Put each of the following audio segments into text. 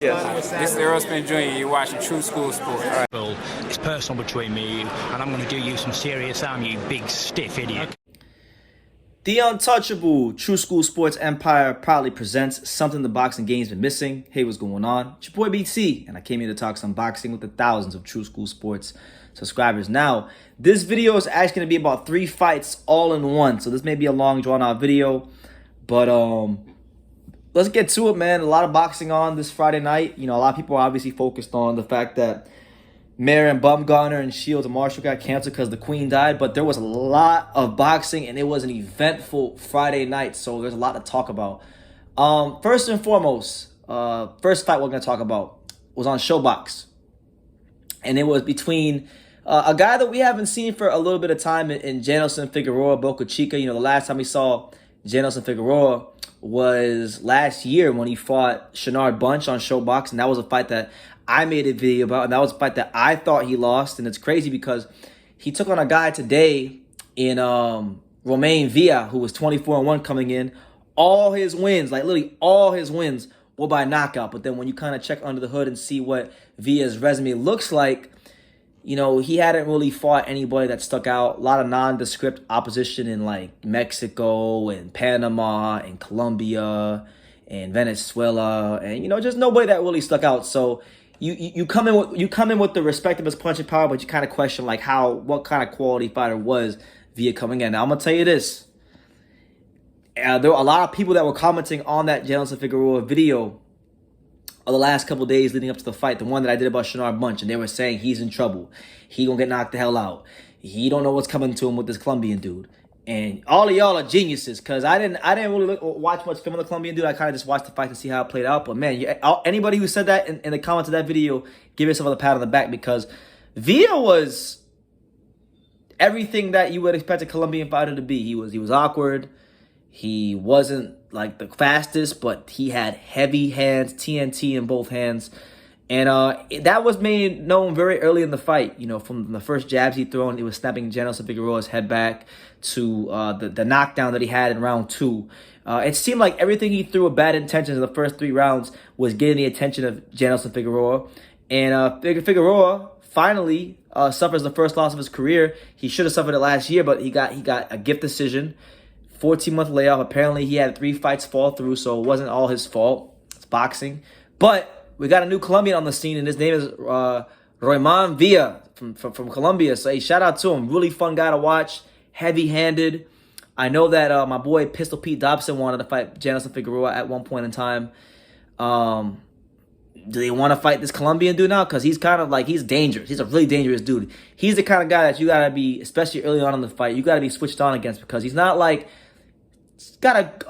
Yes. This is Earl Smith Jr. You're watching True School Sports. All right. It's personal between me and you, and I'm going to do you some serious harm, you big stiff idiot. The untouchable True School Sports Empire proudly presents something the boxing game's been missing. Hey, what's going on? It's your boy BT, and I came here to talk some boxing with the thousands of True School Sports subscribers. Now, this video is actually going to be about 3 fights all in one, so this may be a long, drawn-out video, but let's get to it, man. A lot of boxing on this Friday night. You know, a lot of people are obviously focused on the fact that Mayer and Bumgarner and Shields and Marshall got canceled because the Queen died, but there was a lot of boxing, and it was an eventful Friday night, so there's a lot to talk about. First and foremost, first fight we're going to talk about was on Showbox, and it was between a guy that we haven't seen for a little bit of time in Janelson Figueroa, Boca Chica. You know, the last time we saw Janelson Figueroa was last year when he fought Shinard Bunch on Showbox, and that was a fight that I made a video about, and that was a fight that I thought he lost. And it's crazy because he took on a guy today in Roiman Villa, who was 24-1 coming in. All his wins, like literally all his wins, were by knockout. But then when you kind of check under the hood and see what Villa's resume looks like, you know, he hadn't really fought anybody that stuck out. A lot of nondescript opposition in like Mexico and Panama and Colombia and Venezuela, and you know, just nobody that really stuck out. So you come in with the respect of his punching power, but you kind of question like what kind of quality fighter was Villa coming in. Now I'm gonna tell you this: there were a lot of people that were commenting on that Janelson Figueroa video of the last couple days leading up to the fight, the one that I did about Shinard Bunch, and they were saying he's in trouble. He gonna get knocked the hell out. He don't know what's coming to him with this Colombian dude. And all of y'all are geniuses, because I didn't really watch much film of the Colombian dude. I kind of just watched the fight to see how it played out. But man, anybody who said that in the comments of that video, give yourself a pat on the back, because Villa was everything that you would expect a Colombian fighter to be. He was awkward. He wasn't like the fastest, but he had heavy hands, TNT in both hands. And that was made known very early in the fight. You know, from the first jabs he thrown, he was snapping Janelson Figueroa's head back to the knockdown that he had in round 2. It seemed like everything he threw with bad intentions in the first 3 rounds was getting the attention of Janelson Figueroa. And Figueroa finally suffers the first loss of his career. He should have suffered it last year, but he got a gift decision. 14-month layoff. Apparently, he had 3 fights fall through, so it wasn't all his fault. It's boxing. But we got a new Colombian on the scene, and his name is Roiman Villa from Colombia. So, hey, shout out to him. Really fun guy to watch. Heavy-handed. I know that my boy Pistol Pete Dobson wanted to fight Janelson Figueroa at one point in time. Do they want to fight this Colombian dude now? Because he's kind of like, he's dangerous. He's a really dangerous dude. He's the kind of guy that you got to be, especially early on in the fight, you got to be switched on against, because he's not like, he's got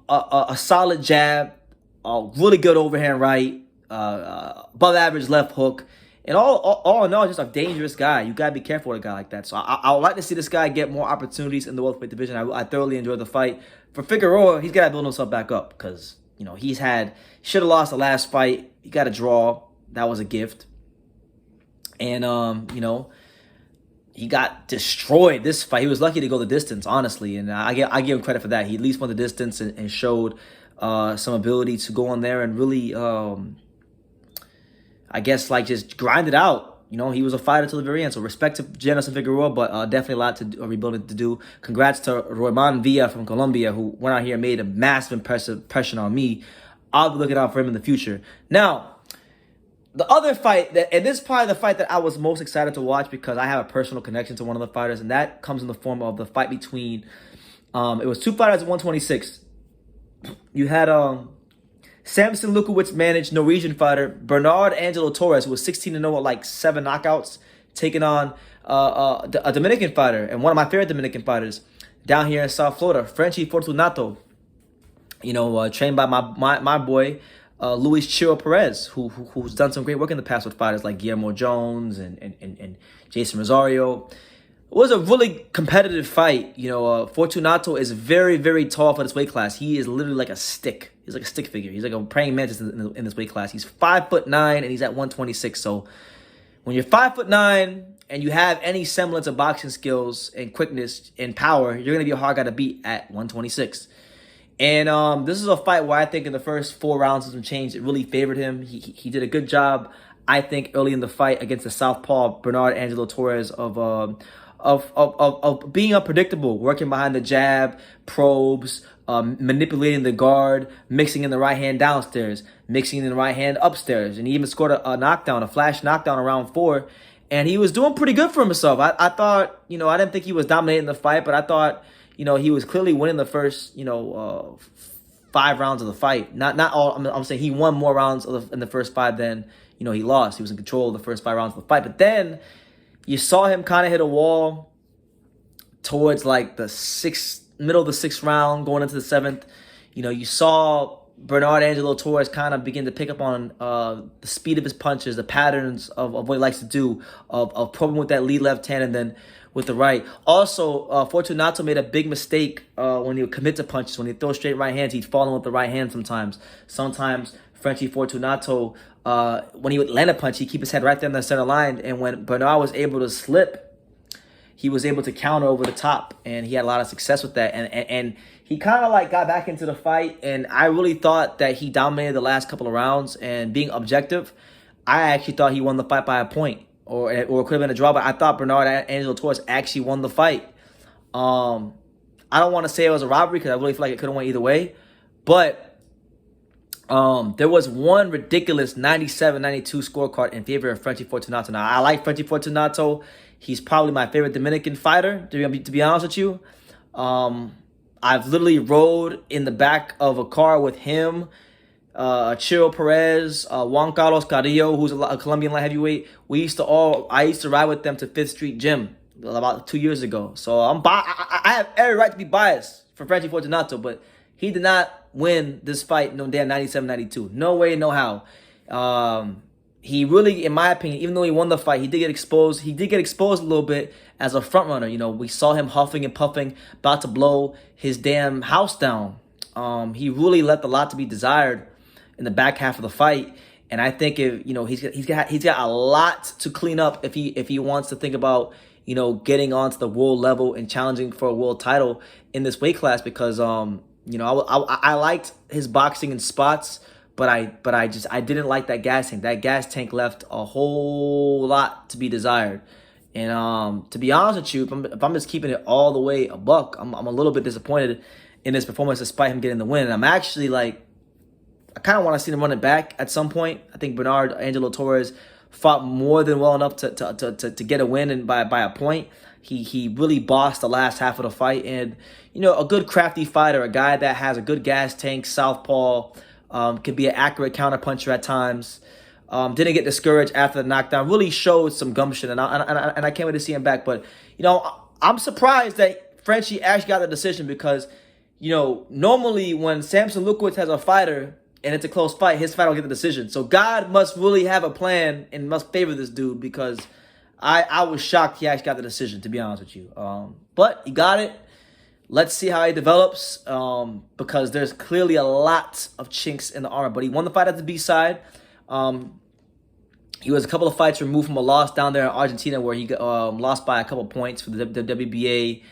a solid jab, a really good overhand right, above average left hook, and all in all, just a dangerous guy. You got to be careful with a guy like that. So I would like to see this guy get more opportunities in the welterweight division. I thoroughly enjoyed the fight. For Figueroa, he's got to build himself back up, because you know, he should have lost the last fight. He got a draw. That was a gift. And, you know, he got destroyed this fight. He was lucky to go the distance, honestly. And I give him credit for that. He at least won the distance and showed some ability to go on there and really, I guess, like, just grind it out. You know, he was a fighter till the very end. So respect to Janelson Figueroa, but definitely a lot to rebuilding to do. Congrats to Roiman Villa from Colombia, who went out here and made a massive impression on me. I'll be looking out for him in the future. Now, the other fight, and this is probably the fight that I was most excited to watch, because I have a personal connection to one of the fighters, and that comes in the form of the fight between, it was 2 fighters at 126. You had Samson Lukowicz managed Norwegian fighter Bernard Torres, who was 16-0 with like 7 knockouts, taking on a Dominican fighter, and one of my favorite Dominican fighters down here in South Florida, Frency Fortunato. You know, trained by my boy Luis Chiro Perez, who's done some great work in the past with fighters like Guillermo Jones and Jason Rosario. It was a really competitive fight. You know, Fortunato is very, very tall for this weight class. He is literally like a stick. He's like a stick figure. He's like a praying mantis in this weight class. He's 5'9", and he's at 126. So when you're 5'9" and you have any semblance of boxing skills and quickness and power, you're going to be a hard guy to beat at 126. And this is a fight where I think in the first 4 rounds of some change, it really favored him. He did a good job, I think, early in the fight against the southpaw Bernard Torres of being unpredictable, working behind the jab, probes, manipulating the guard, mixing in the right hand downstairs, mixing in the right hand upstairs, and he even scored a knockdown, a flash knockdown in round 4. And he was doing pretty good for himself. I thought, I didn't think he was dominating the fight, but I thought, he was clearly winning the first, 5 rounds of the fight. Not all. I'm saying he won more rounds in the first 5 than, he lost. He was in control of the first 5 rounds of the fight. But then you saw him kind of hit a wall towards like the middle of the 6th round, going into the 7th. You saw Bernard Torres kind of begin to pick up on the speed of his punches, the patterns of what he likes to do, of probing with that lead left hand and then with the right. Also, Fortunato made a big mistake when he would commit to punches. When he throw straight right hands, he'd fall in with the right hand sometimes. Sometimes Frency Fortunato, when he would land a punch, he'd keep his head right there in the center line. And when Bernard was able to slip, he was able to counter over the top, and he had a lot of success with that. And he kind of like got back into the fight, and I really thought that he dominated the last couple of rounds. And being objective, I actually thought he won the fight by a point, or it could have been a draw. But I thought Bernard Torres actually won the fight. I don't want to say it was a robbery because I really feel like it could have went either way, but there was one ridiculous 97-92 scorecard in favor of Frency Fortunato. Now, I like Frency Fortunato. He's probably my favorite Dominican fighter, to be honest with you. I've literally rode in the back of a car with him, Chiro Perez, Juan Carlos Carrillo, who's a Colombian light heavyweight. I used to ride with them to 5th Street Gym about 2 years ago. So I have every right to be biased for Frency Fortunato, but he did not win this fight no damn 97-92. No way, no how. He really, in my opinion, even though he won the fight, he did get exposed. He did get exposed a little bit as a front runner. We saw him huffing and puffing, about to blow his damn house down. He really left a lot to be desired in the back half of the fight, and I think he's got a lot to clean up if he wants to think about getting onto the world level and challenging for a world title in this weight class, because I liked his boxing in spots. But I didn't like that gas tank. That gas tank left a whole lot to be desired. And to be honest with you, if I'm just keeping it all the way a buck, I'm a little bit disappointed in his performance despite him getting the win. And I'm actually I kind of want to see him run it back at some point. I think Bernard Torres fought more than well enough to get a win and by a point. He really bossed the last half of the fight. And, a good crafty fighter, a guy that has a good gas tank, southpaw, can be an accurate counterpuncher at times. Didn't get discouraged after the knockdown. Really showed some gumption, and I can't wait to see him back. But I'm surprised that Frenchie actually got the decision because normally when Samson Lukowicz has a fighter and it's a close fight, his fighter will get the decision. So God must really have a plan and must favor this dude because I was shocked he actually got the decision, to be honest with you. But he got it. Let's see how he develops because there's clearly a lot of chinks in the armor. But he won the fight at the B-side. He was a couple of fights removed from a loss down there in Argentina where he lost by a couple points for the WBA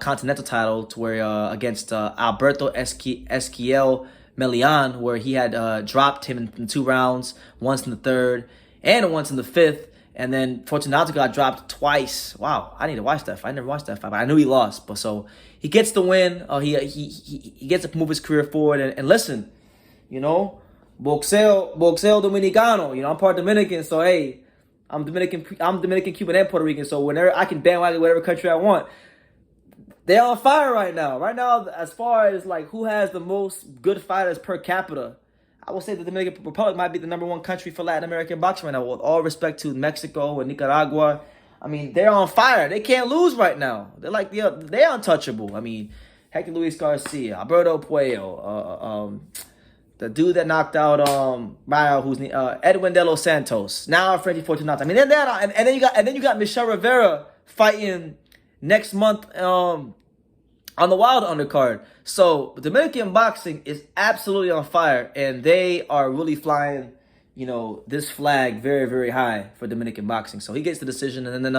Continental title to where against Alberto Esquiel Melian, where he had dropped him in 2 rounds, once in the 3rd and once in the 5th. And then Fortunato got dropped twice. Wow, I need to watch that fight. I never watched that fight, but I knew he lost. But so he gets the win. He gets to move his career forward. And listen, boxeo dominicano. I'm part Dominican, so hey, I'm Dominican, Cuban, and Puerto Rican. So whenever I can bandwagon whatever country I want. They're on fire right now. Right now, as far as who has the most good fighters per capita, I will say the Dominican Republic might be the #1 country for Latin American boxing right now, with all respect to Mexico and Nicaragua. I mean, they're on fire. They can't lose right now. They're untouchable. I mean, Hector Luis Garcia, Alberto Puello, the dude that knocked out Mario, who's Edwin De Los Santos. Now Frency Fortunato. I mean, and then you got Michelle Rivera fighting next month on the Wild undercard. So Dominican boxing is absolutely on fire, and they are really flying, this flag very, very high for Dominican boxing. So he gets the decision, and then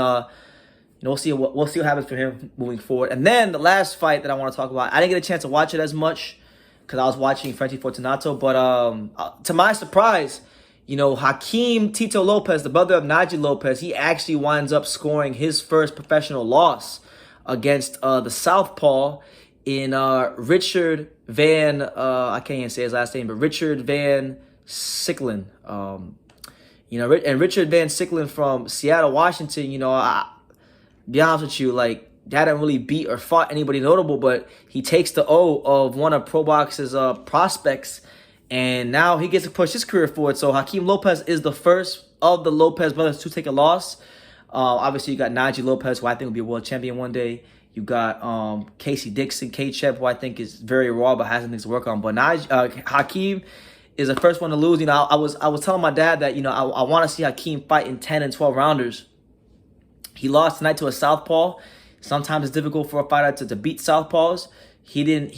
we'll see what happens for him moving forward. And then the last fight that I want to talk about, I didn't get a chance to watch it as much because I was watching Frency Fortunato. But to my surprise, Hakim Tito Lopez, the brother of Naji Lopez, he actually winds up scoring his first professional loss against the southpaw in Richard I can't even say his last name, but Richard VanSiclen. And Richard VanSiclen from Seattle, Washington, I be honest with you, like, hadn't really beat or fought anybody notable, but he takes the O of one of Pro Box's prospects, and now he gets to push his career forward. So Hakim Lopez is the first of the Lopez brothers to take a loss. Obviously, you got Naji Lopez, who I think will be a world champion one day. You got Casey Dixon, K-Chep, who I think is very raw but has some things to work on. But Hakim is the first one to lose. I was telling my dad that I want to see Hakim fight in 10 and 12 rounders. He lost tonight to a southpaw. Sometimes it's difficult for a fighter to beat southpaws. He didn't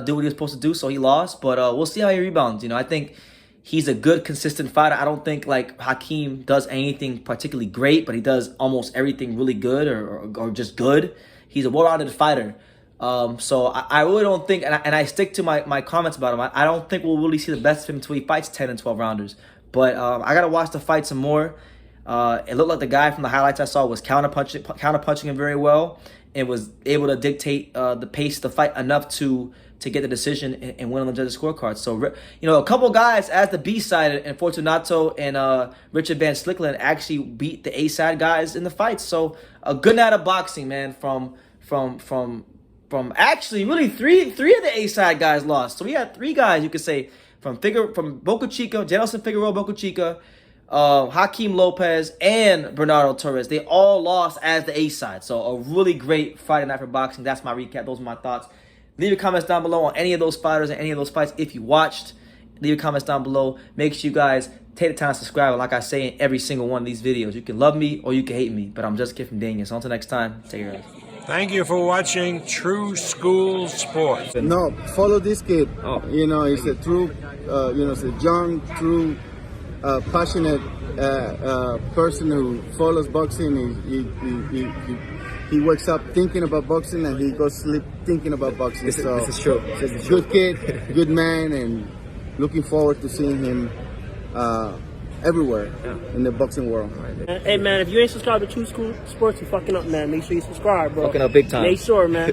do what he was supposed to do, so he lost. But we'll see how he rebounds. I think he's a good, consistent fighter. I don't think like Hakim does anything particularly great, but he does almost everything really good or just good. He's a well-rounded fighter. So I really don't think, and I stick to my comments about him, I don't think we'll really see the best of him until he fights 10 and 12 rounders. But I got to watch the fight some more. It looked like the guy from the highlights I saw was counterpunching him very well and was able to dictate the pace of the fight enough to get the decision and win on the judges' scorecard. So, a couple guys as the B side, and Fortunato and Richard VanSiclen actually beat the A side guys in the fight. So a good night of boxing, man. From actually really three of the A side guys lost. So we had three guys, you could say, from Boca Chica, Janelson Figueroa, Boca Chica, Hakim Lopez, and Bernard Torres. They all lost as the A side. So a really great Friday night for boxing. That's my recap. Those are my thoughts. Leave your comments down below on any of those fighters and any of those fights if you watched. Leave your comments down below. Make sure you guys take the time to subscribe. And like I say in every single one of these videos, you can love me or you can hate me. But I'm just a kid from Daniel. So until next time, take care, guys. Thank you for watching True School Sports. No, follow this kid. Oh. He's a true, he's a young, true, passionate person who follows boxing. He wakes up thinking about boxing and he goes to sleep thinking about boxing. This is true. Good kid, good man, and looking forward to seeing him everywhere in the boxing world. Hey man, if you ain't subscribed to True School Sports, you fucking up, man. Make sure you subscribe, bro. Fucking up big time. Make sure, man.